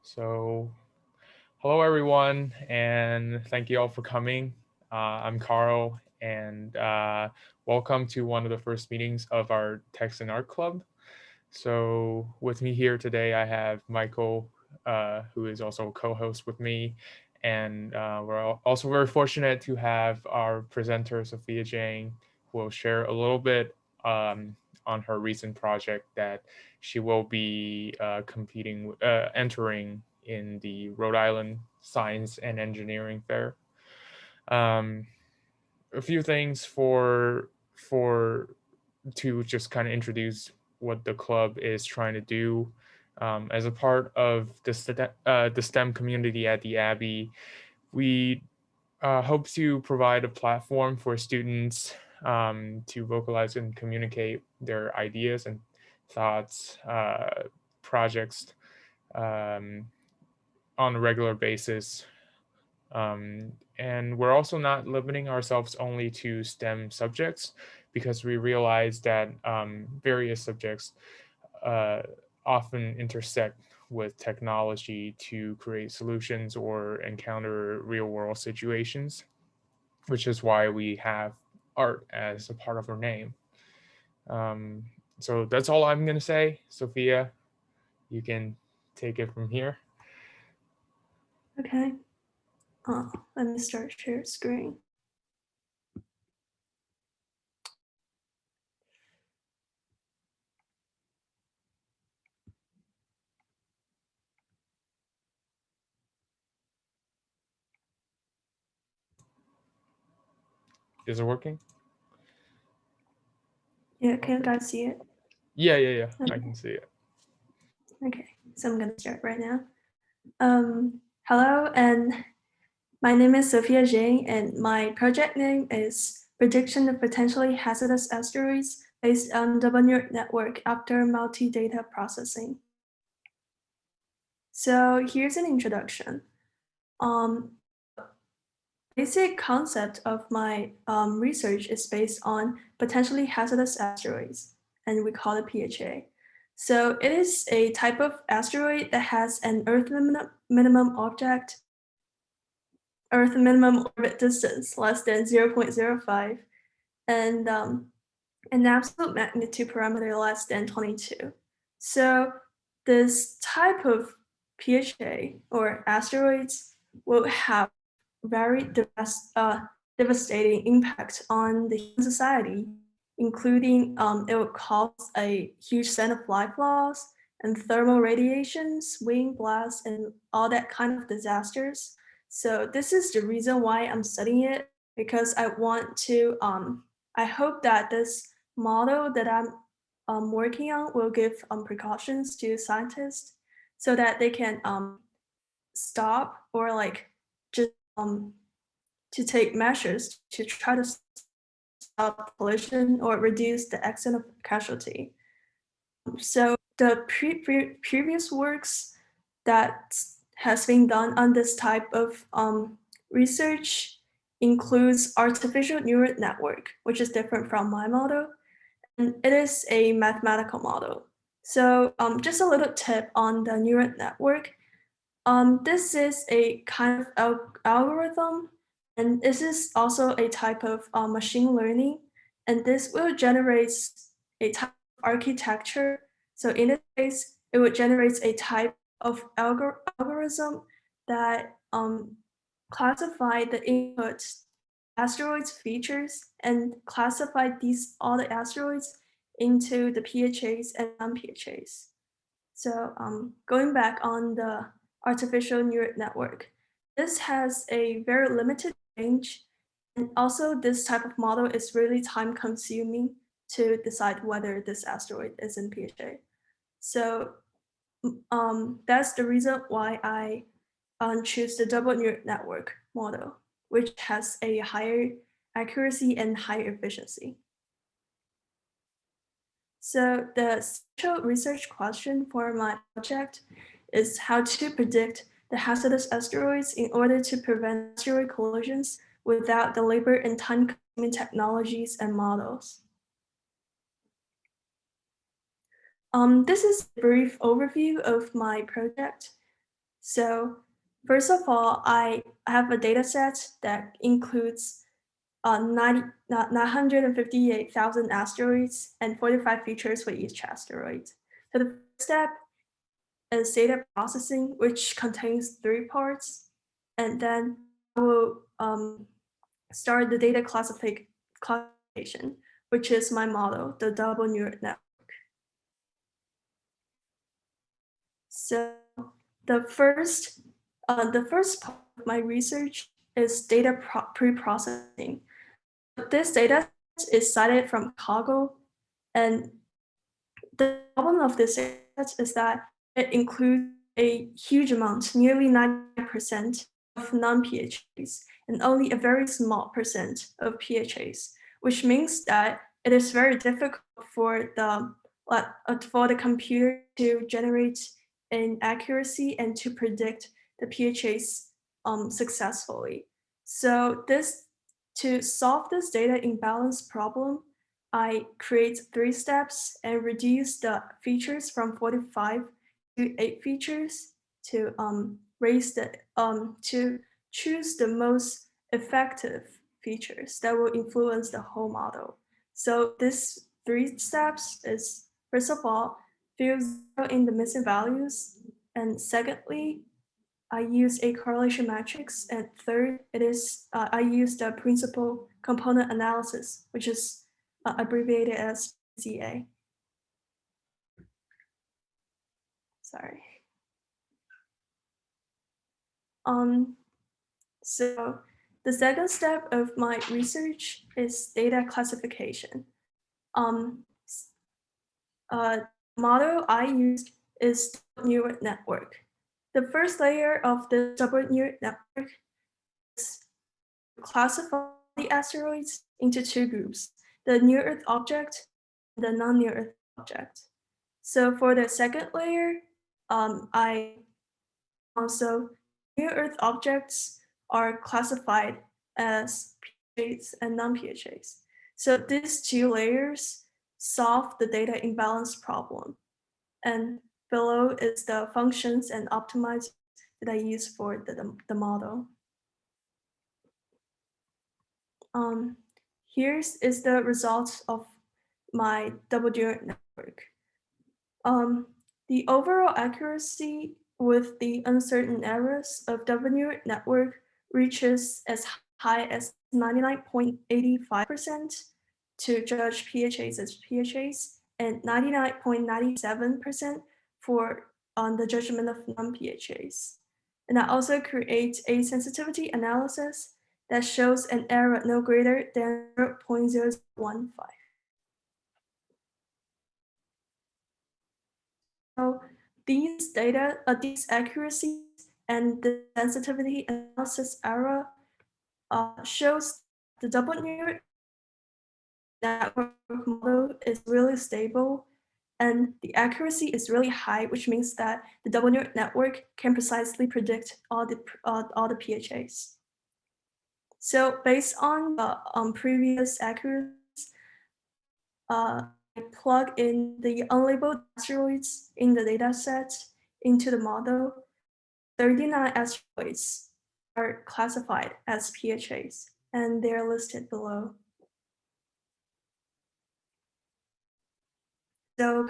So, hello everyone, and thank you all for coming. I'm Carl, and welcome to one of the first meetings of our Text and Art Club. So, with me here today, I have Michael, who is also a co-host with me, and we're also very fortunate to have our presenter Sophia Zhang, who will share a little bit on her recent project that she will be entering in the Rhode Island Science and Engineering Fair. Um, a few things for to just kind of introduce what the club is trying to do. As a part of the STEM community at the Abbey, we hope to provide a platform for students to vocalize and communicate their ideas and thoughts, projects um, on a regular basis. And we're also not limiting ourselves only to STEM subjects because we realize that various subjects uh, often intersect with technology to create solutions or encounter real world situations, which is why we have art as a part of our name. Um, so that's all I'm going to say. Sophia, you can take it from here. Okay. Let me start share screen. Is it working? Yeah, can you guys see it? Yeah. I Okay. can see it. Okay, so I'm gonna start right now. Hello, and my name is Sophia Zhang, and my project name is Prediction of Potentially Hazardous Asteroids based on double neural network after multi-data processing. So here's an introduction. Basic concept of my research is based on potentially hazardous asteroids, and we call it PHA. So it is a type of asteroid that has an minimum Earth minimum orbit distance less than 0.05, and an absolute magnitude parameter less than 22. So this type of PHA or asteroids will have very devastating impact on the human society, including it would cause a huge set of life loss and thermal radiations, wind blasts, and all that kind of disasters. So this is the reason why I'm studying it, because I want to, I hope that this model that I'm working on will give precautions to scientists so that they can stop or like just to take measures to try to stop pollution or reduce the extent of casualty. So the previous works that has been done on this type of research includes artificial neural network, which is different from my model, and it is a mathematical model. So just a little tip on the neural network. This is a kind of algorithm, and this is also a type of machine learning, and this will generate a type of architecture. So in this case, it would generate a type of algorithm that classify the input asteroids features and classify all the asteroids into the PHAs and non-PHAs. So going back on the artificial neural network, this has a very limited range. And also this type of model is really time consuming to decide whether this asteroid is in PHA. So that's the reason why I choose the double neural network model, which has a higher accuracy and higher efficiency. So the central research question for my project is how to predict the hazardous asteroids in order to prevent asteroid collisions without the labor and time-consuming technologies and models. This is a brief overview of my project. So first of all, I have a data set that includes 958,000 asteroids and 45 features for each asteroid. So the first step is data processing, which contains three parts. And then I will start the data classification, which is my model, the double neural network. So the first part of my research is data pre-processing. This data is cited from Kaggle, and the problem of this data is that it includes a huge amount, nearly 90% of non-PHAs, and only a very small percent of PHAs, which means that it is very difficult for the computer to generate an accuracy and to predict the PHAs successfully. So to solve this data imbalance problem, I create three steps and reduce the features from 45 to 8 features to to choose the most effective features that will influence the whole model. So this three steps is first of all, fill zero in the missing values, and secondly, I use a correlation matrix, and third, I use the principal component analysis, which is abbreviated as PCA. Sorry. Um, so the second step of my research is data classification. Um, Model I used is neural network. The first layer of the double neural network is classify the asteroids into two groups, the near Earth object and the non-near Earth object. So for the second layer, I also near Earth objects are classified as PHAs and non-PHAs. So these two layers solve the data imbalance problem. And below is the functions and optimizers that I use for the model. Um, Here's is the results of my double neural network. Um, the overall accuracy with the uncertain errors of double neural network reaches as high as 99.85% to judge PHAs as PHAs and 99.97% for the judgment of non-PHAs. And I also create a sensitivity analysis that shows an error no greater than 0.015. So these accuracies and the sensitivity analysis error shows the double neural network model is really stable and the accuracy is really high, which means that the double neural network can precisely predict all the PHAs. So based on the previous accuracies, I plug in the unlabeled asteroids in the dataset into the model. 39 asteroids are classified as PHAs, and they're listed below. So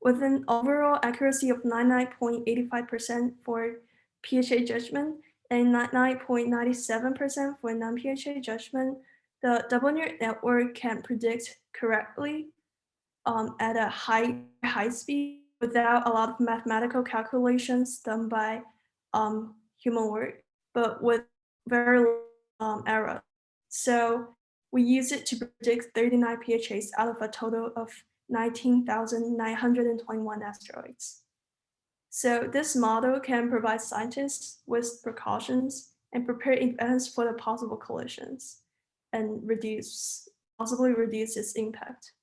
with an overall accuracy of 99.85% for PHA judgment and 99.97% for non-PHA judgment, the double neural network can predict correctly at a high speed without a lot of mathematical calculations done by human work, but with very error. So we use it to predict 39 PHAs out of a total of 19,921 asteroids. So this model can provide scientists with precautions and prepare in advance for the possible collisions and possibly reduce its impact.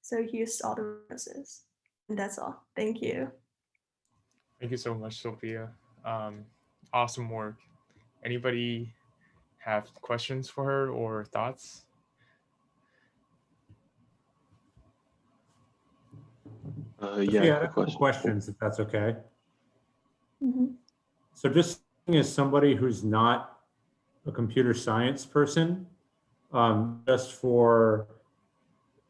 So here's all the references. And that's all. Thank you. Thank you so much, Sophia. Um, awesome work. Anybody have questions for her or thoughts? Yeah, Sophia, I had a quick couple question. questions, if that's okay. Mhm. So just as somebody who's not a computer science person, just for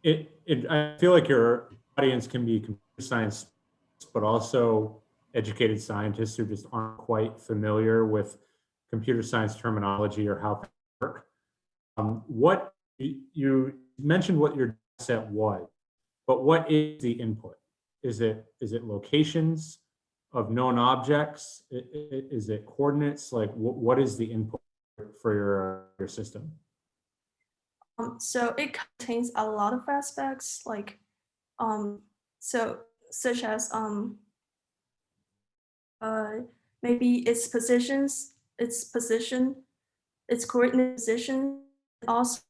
I feel like your audience can be computer science, but also educated scientists who just aren't quite familiar with computer science terminology or how things work. What you mentioned what your data set was, but what is the input? Is it locations of known objects? Is it coordinates? Like what is the input for your system? So it contains a lot of aspects, like so such as uh, maybe its position, its coordinate position. Also,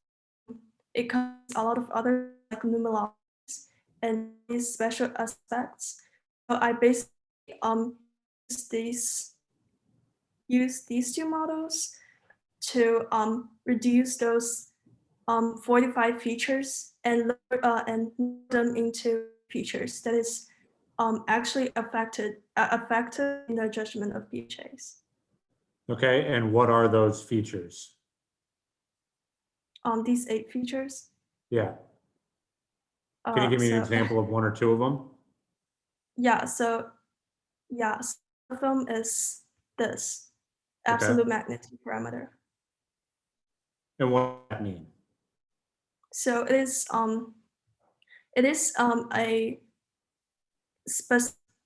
it contains a lot of other like numerologies and these special aspects. So I basically use these two models to reduce those 45 features and move them into features that is actually affected in the judgment of PHAs. Okay, and what are those features? These 8 features. Yeah, can you give me an So example of one or two of them? yeah, so yeah, so one of them is this Okay, absolute magnitude parameter. and what does that mean? So it is a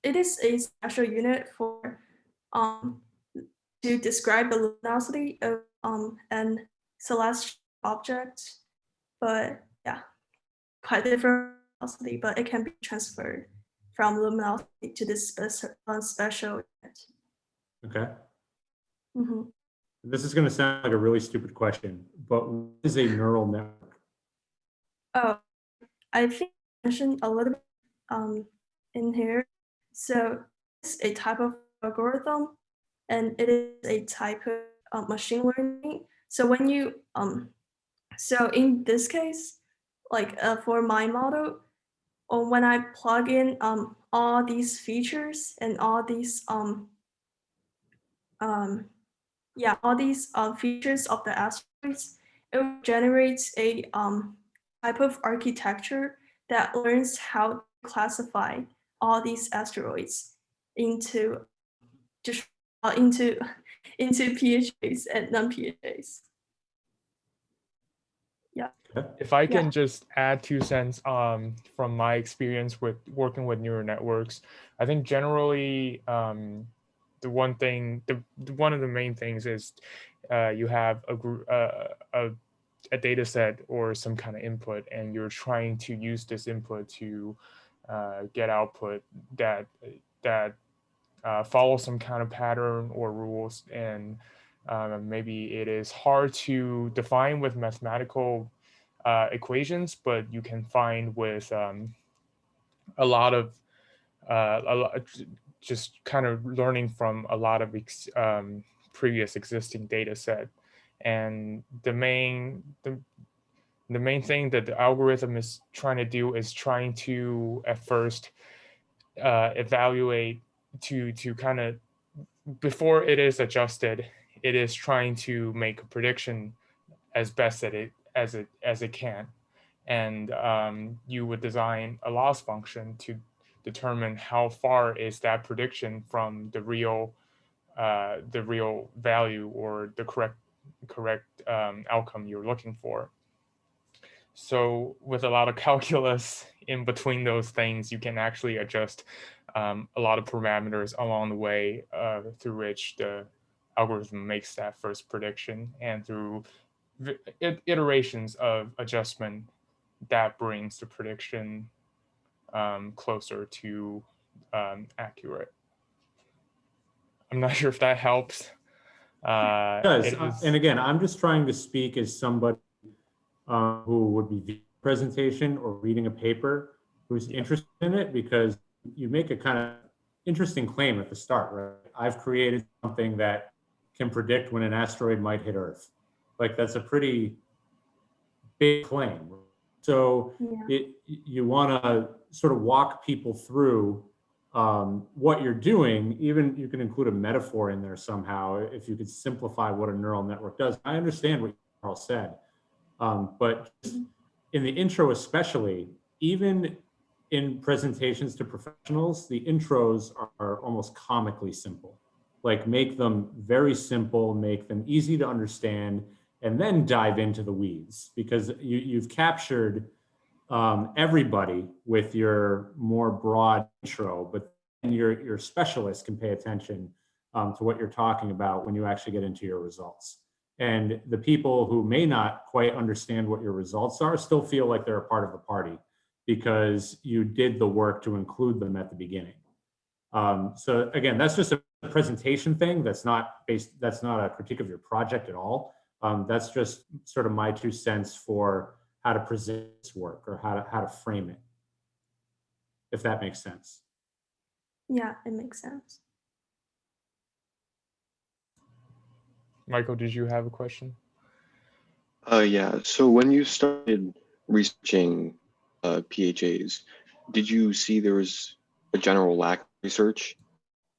it is a special unit for um to describe the luminosity of an celestial object, but yeah, quite different luminosity, but it can be transferred from luminosity to this special unit. Okay, Mhm. this is going to sound like a really stupid question, but what is a neural network? Oh, I think I mentioned a little bit in here. So it's a type of algorithm, and it is a type of machine learning. So when you so in this case, like for my model, or when I plug in all these features and all these um yeah, all these features of the asteroids, it generates a type of architecture that learns how to classify all these asteroids into just into into PHAs and non-PHAs. Yeah, Okay. If I yeah. can just add 2 cents from my experience with working with neural networks, I think generally one of the main things is you have a data set or some kind of input, and you're trying to use this input to get output that follow some kind of pattern or rules, and maybe it is hard to define with mathematical equations, but you can find with a lot of just kind of learning from a lot of previous existing data set. And the main thing that the algorithm is trying to do is trying to at first evaluate to kind of, before it is adjusted, it is trying to make a prediction as best that as it can. And you would design a loss function to determine how far is that prediction from the real value or the correct outcome you're looking for. So with a lot of calculus in between those things, you can actually adjust a lot of parameters along the way through which the algorithm makes that first prediction, and through iterations of adjustment that brings the prediction closer to accurate. I'm not sure if that helps. It does. And again, I'm just trying to speak as somebody who would be viewing a presentation or reading a paper who's interested in it, because you make a kind of interesting claim at the start, right? I've created something that can predict when an asteroid might hit Earth. Like, that's a pretty big claim. So Yeah. you want to sort of walk people through what you're doing. Even you can include a metaphor in there somehow if you could simplify what a neural network does. I understand what Carl said, but in the intro especially, even in presentations to professionals, the intros are almost comically simple. Like make them very simple, make them easy to understand, and then dive into the weeds, because you've captured everybody with your more broad intro, but then your specialist can pay attention to what you're talking about when you actually get into your results. And the people who may not quite understand what your results are still feel like they're a part of the party because you did the work to include them at the beginning. So again, that's just a presentation thing. That's not a critique of your project at all. That's just sort of my 2 cents for how to present this work or how to frame it, if that makes sense. Yeah, it makes sense. Michael, did you have a question? Yeah. So when you started researching PHAs, did you see there was a general lack of research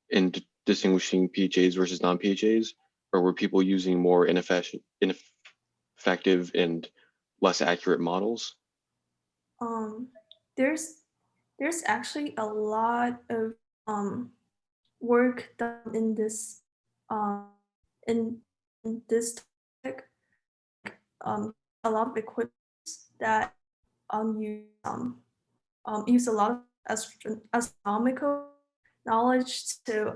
in distinguishing PHAs versus non-PHAs, or were people using more ineffective and less accurate models? There's actually a lot of work done in this in this topic. A lot of equipment that use a lot of astronomical knowledge to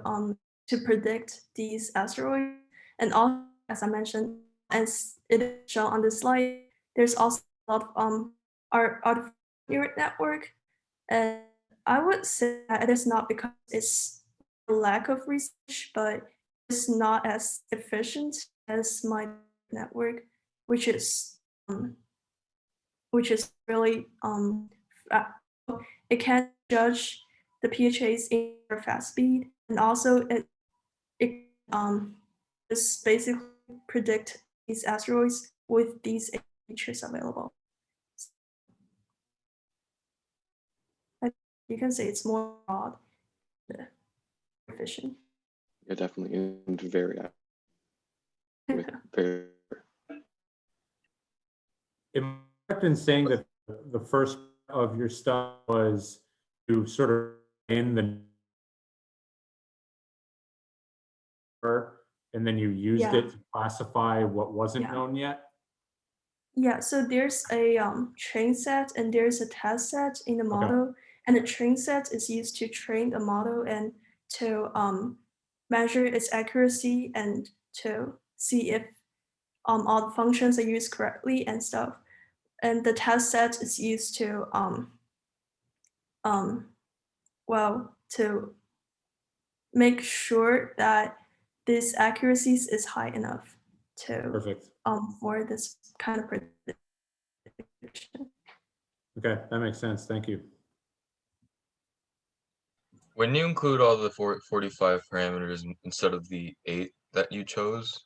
predict these asteroids. And also, as I mentioned, as it is shown on the slide, there's also a lot of our artificial neural network. And I would say that it is not because it's a lack of research, but it's not as efficient as my network, which is really it can judge the PHAs in very fast speed, and also it just basically predict these asteroids with these features available. You can say it's more broad, efficient. Yeah, definitely, and very very. Am I correct in saying that the first of your stuff was to sort of in the and then you used it to classify what wasn't known yet? Yeah, so there's a train set and there's a test set in the model. And the train set is used to train the model and to measure its accuracy and to see if all the functions are used correctly and stuff. And the test set is used to to make sure that this accuracies is high enough to Perfect. For this kind of prediction. Okay, that makes sense. Thank you. When you include all the 45 parameters instead of the 8 that you chose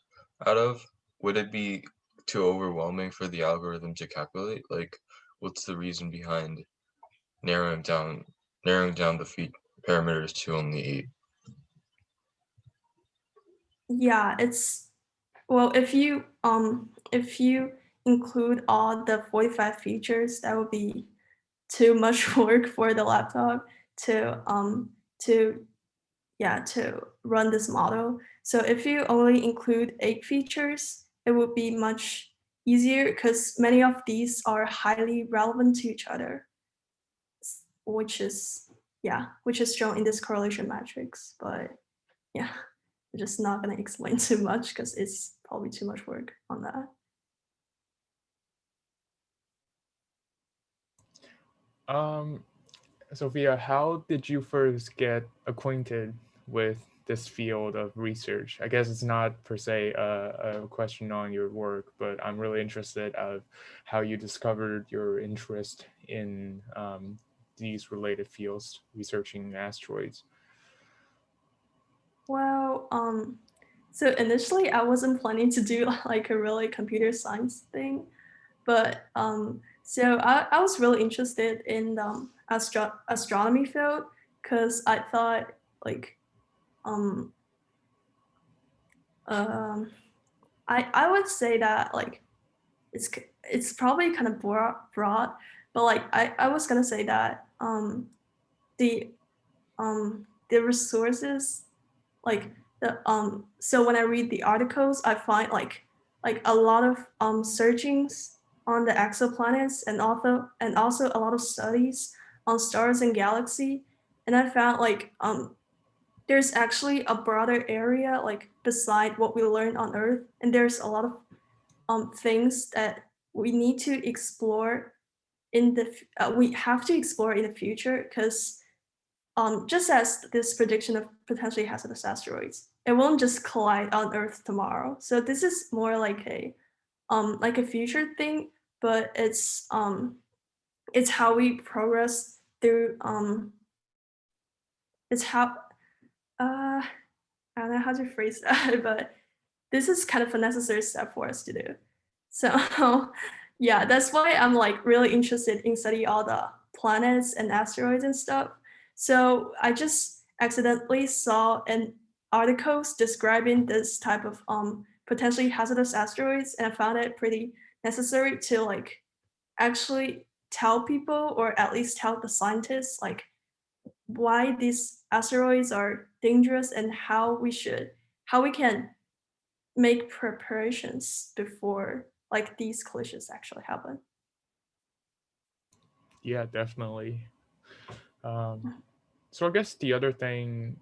out of, would it be too overwhelming for the algorithm to calculate? Like, what's the reason behind narrowing down the parameters to only 8? Yeah, it's well, if you include all the 45 features, that would be too much work for the laptop to run this model. So if you only include 8 features, it would be much easier because many of these are highly relevant to each other, which is shown in this correlation matrix. But yeah, I'm just not gonna explain too much because it's probably too much work on that. Sophia, how did you first get acquainted with this field of research? I guess it's not per se a question on your work, but I'm really interested of how you discovered your interest in these related fields, researching asteroids. Well, so initially I wasn't planning to do like a really computer science thing, but So I was really interested in the astronomy field because I thought like um, um, I would say that like it's probably kind of broad, but like I was gonna say that the the resources like the so when I read the articles I find like a lot of searchings on the exoplanets and also a lot of studies on stars and galaxy, and I found like there's actually a broader area like beside what we learned on Earth, and there's a lot of things that we need to explore in the we have to explore in the future because just as this prediction of potentially hazardous asteroids, it won't just collide on Earth tomorrow. So this is more like a future thing, but it's how we progress through it's how I don't know how to phrase that, but this is kind of a necessary step for us to do. So yeah, that's why I'm like really interested in studying all the planets and asteroids and stuff. So I just accidentally saw an articles describing this type of potentially hazardous asteroids, and I found it pretty necessary to like actually tell people or at least tell the scientists like why these asteroids are dangerous and how we can make preparations before like these collisions actually happen. Yeah, definitely. So I guess the other thing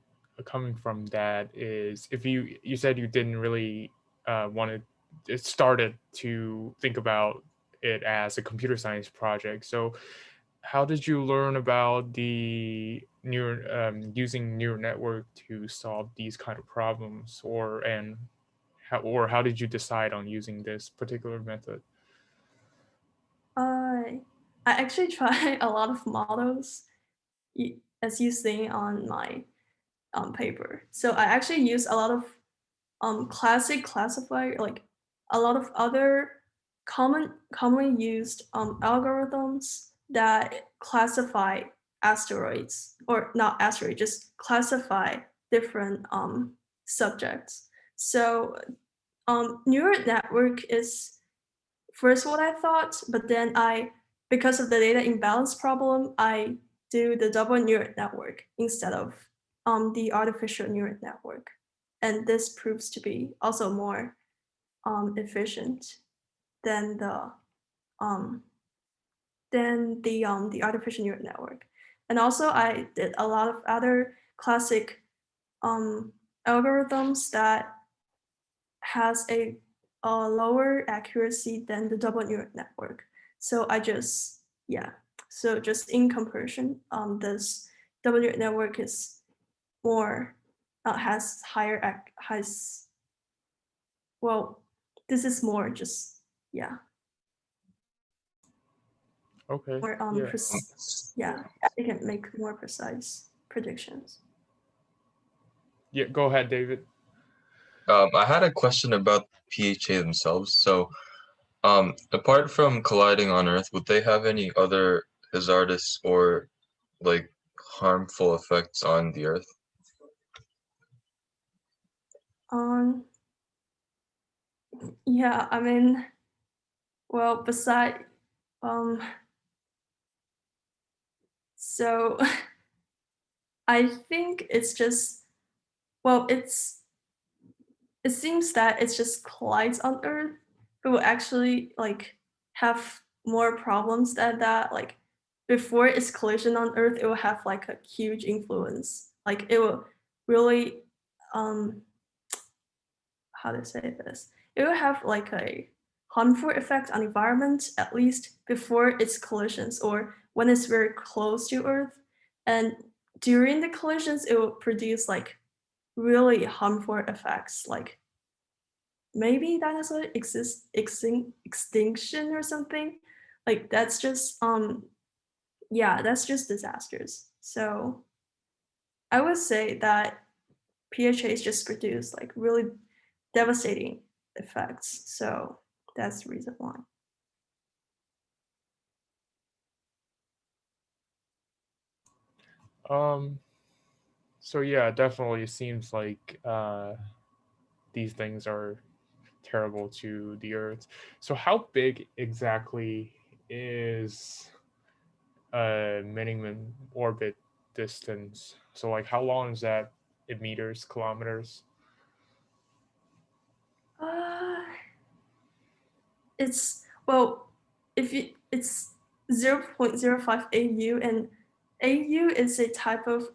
coming from that is if you said you didn't really want to it started to think about it as a computer science project. So how did you learn about the using neural network to solve these kind of problems, or how did you decide on using this particular method? I actually try a lot of models as you see on my paper. So I actually use a lot of classic classifier, like a lot of other commonly used algorithms that classify asteroids, or not asteroid, just classify different subjects. So neural network is first what I thought, but then because of the data imbalance problem, I do the double neural network instead of the artificial neural network. And this proves to be also more efficient than um, the artificial neural network. And also I did a lot of other classic algorithms that has a lower accuracy than the double neural network. So so just in comparison, this double neural network is more has higher has well, this is more just Okay. more Yeah. yeah, it can make more precise predictions. Yeah. Go ahead, David. I had a question about PHA themselves. So, apart from colliding on Earth, would they have any other hazardous or like harmful effects on the Earth? Yeah, I mean, well, beside um, so I think it's just well, it seems that it's just collides on Earth, but will actually like have more problems than that. Like before its collision on Earth, it will have like a huge influence. Like it will really um how to say this? It will have like a harmful effect on environment at least before its collisions or when it's very close to Earth. And during the collisions, it will produce like really harmful effects like maybe dinosaur extinction or something. Like that's just that's just disasters. So I would say that PHAs just produce like really devastating effects. So that's the reason why. So yeah, definitely it seems like these things are terrible to the Earth. So how big exactly is a minimum orbit distance? So like how long is that in meters, kilometers? Uh, it's well, if you it's 0.05 AU, and AU is a type of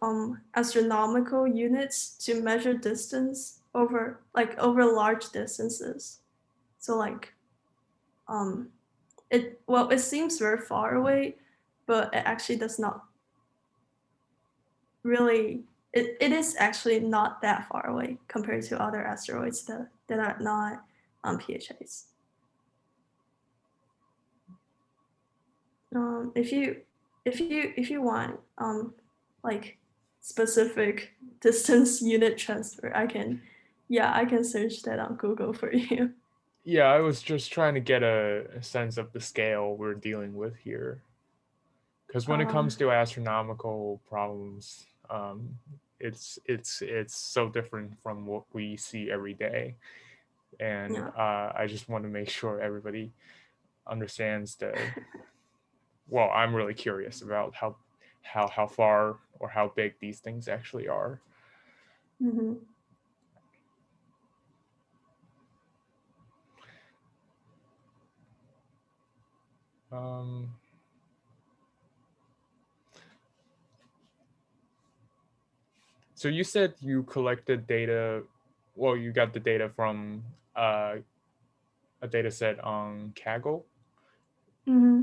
astronomical units to measure distance over large distances. So like um it seems very far away, but it actually does not really it is actually not that far away compared to other asteroids that are not PHAs. If you want like specific distance unit transfer, I can search that on Google for you. Yeah, I was just trying to get a sense of the scale we're dealing with here. Because when it comes to astronomical problems, it's so different from what we see every day, and Yeah. I just want to make sure everybody understands the. Well, I'm really curious about how far or how big these things actually are. Hmm. Um, so you said you collected data. Well, you got the data from a data set on Kaggle. Hmm.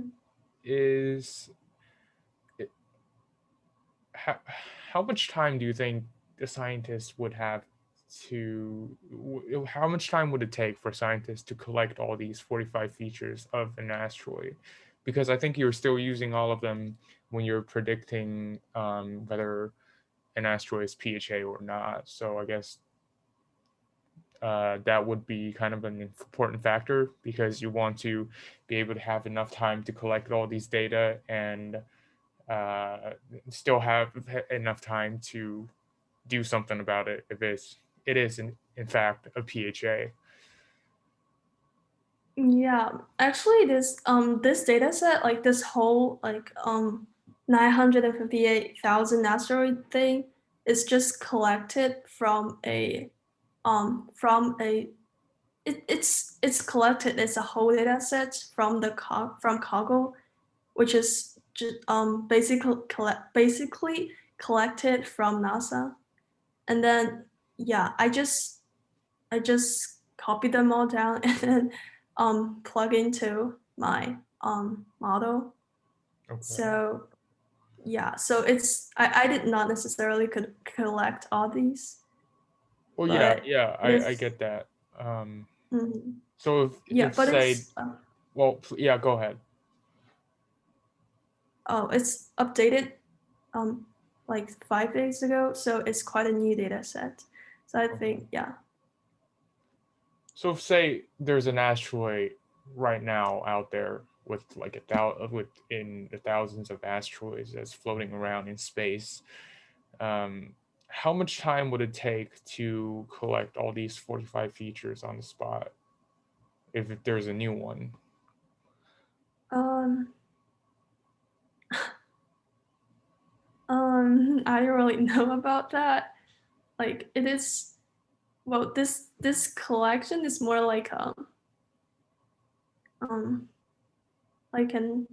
Is it, how, how much time do you think the scientists would have how much time would it take for scientists to collect all these 45 features of an asteroid? Because I think you're still using all of them when you're predicting whether an asteroid is PHA or not. So I guess that would be kind of an important factor because you want to be able to have enough time to collect all these data and uh, still have enough time to do something about it if it is in fact a PHA. Yeah, actually, this data set, like this whole 958,000 asteroid thing, is just collected from a it's collected as a whole data set from from Kaggle, which is basically collected from NASA, and then yeah, I just copy them all down and then plug into my model. Okay. So yeah, so I did not necessarily could collect all these, Well, yeah, but yeah, it I is get that. Um, mhm. so Yeah, if but say, it's well, yeah, go ahead. oh, it's updated um like 5 days ago, so it's quite a new data set. So I Okay. think yeah. So if say there's an asteroid right now out there with like within the thousands of asteroids that's floating around in space, um, how much time would it take to collect all these 45 features on the spot if there's a new one? Um I don't really know about that. Like it is well this collection is more um like an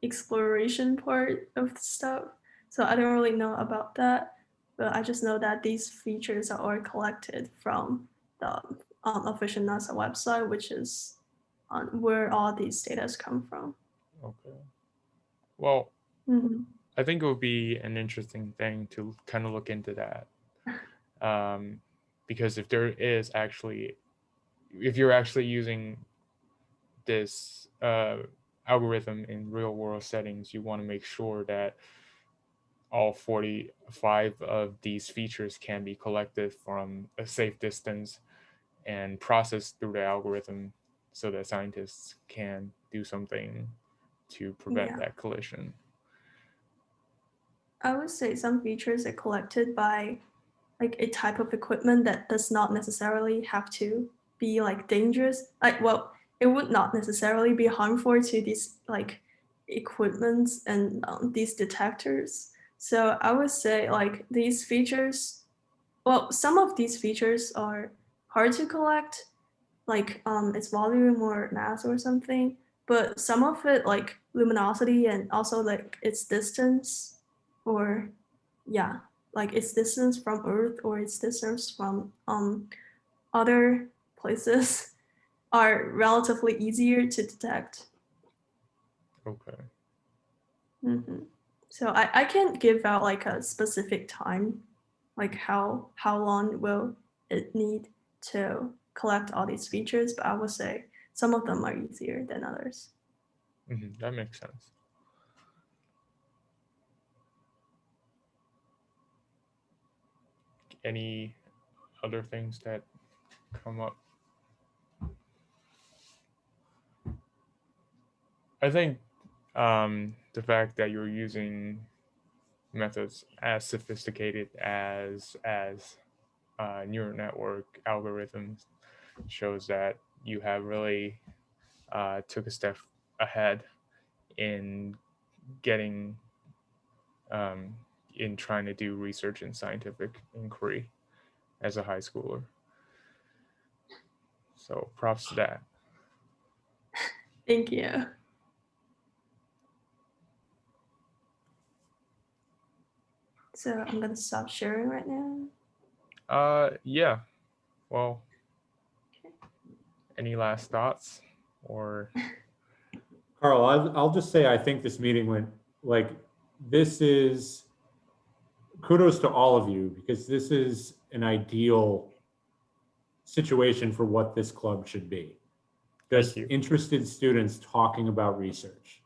exploration part of the stuff. So I don't really know about that, but I just know that these features are all collected from the official NASA website, which is on where all these data come from. Okay. Well, Hmm. I think it would be an interesting thing to kind of look into that. Because if there is actually, if you're actually using this algorithm in real world settings, you want to make sure that all 45 of these features can be collected from a safe distance and processed through the algorithm so that scientists can do something to prevent Yeah. that collision. I would say some features are collected by like a type of equipment that does not necessarily have to be like dangerous. Like, well, it would not necessarily be harmful to these like equipments and these detectors. So I would say like these features, well, some of these features are hard to collect, like its volume or mass or something, but some of it like luminosity and also like its distance, or yeah, like its distance from Earth or its distance from other places are relatively easier to detect. Okay. So I can't give out like a specific time, like how long will it need to collect all these features, but I would say some of them are easier than others. That makes sense. Any other things that come up? I think the fact that you're using methods as sophisticated as neural network algorithms shows that you have really took a step ahead in getting in trying to do research and scientific inquiry as a high schooler. So props to that. Thank you. So I'm gonna stop sharing right now. Yeah. Well, any last thoughts or? Carl, I'll just say I think this meeting went like, this is kudos to all of you, because this is an ideal situation for what this club should be. Just you. interested students talking about research.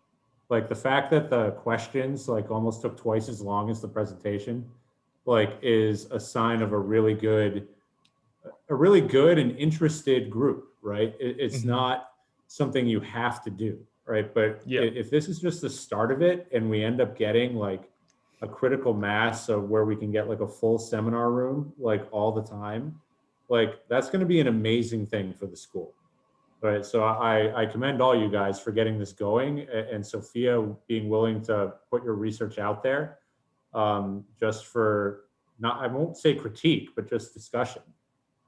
Like the fact that the questions like almost took twice as long as the presentation, like is a sign of a really good and interested group, right? It's not something you have to do, right? But Yeah. if this is just the start of it and we end up getting like a critical mass of where we can get like a full seminar room like all the time, like that's going to be an amazing thing for the school. Right. So I commend all you guys for getting this going, and Sophia being willing to put your research out there, just for not, I won't say critique, but just discussion,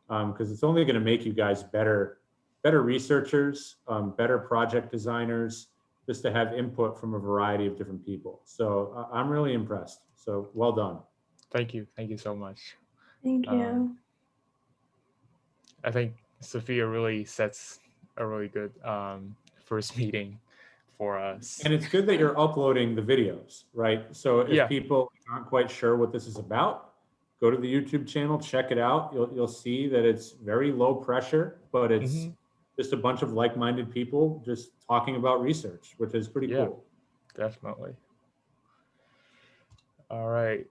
because it's only going to make you guys better researchers, better project designers, just to have input from a variety of different people. So I'm really impressed. So well done. Thank you. Thank you so much. Thank you. I think Sophia really sets a really good first meeting for us. And it's good that you're uploading the videos, right? So if people aren't quite sure what this is about, go to the YouTube channel, check it out. You'll see that it's very low pressure, but it's just a bunch of like-minded people just talking about research, which is pretty cool. Definitely. All right.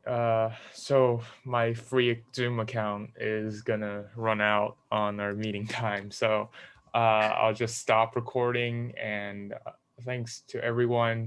So my free Zoom account is gonna run out on our meeting time. So I'll just stop recording, and thanks to everyone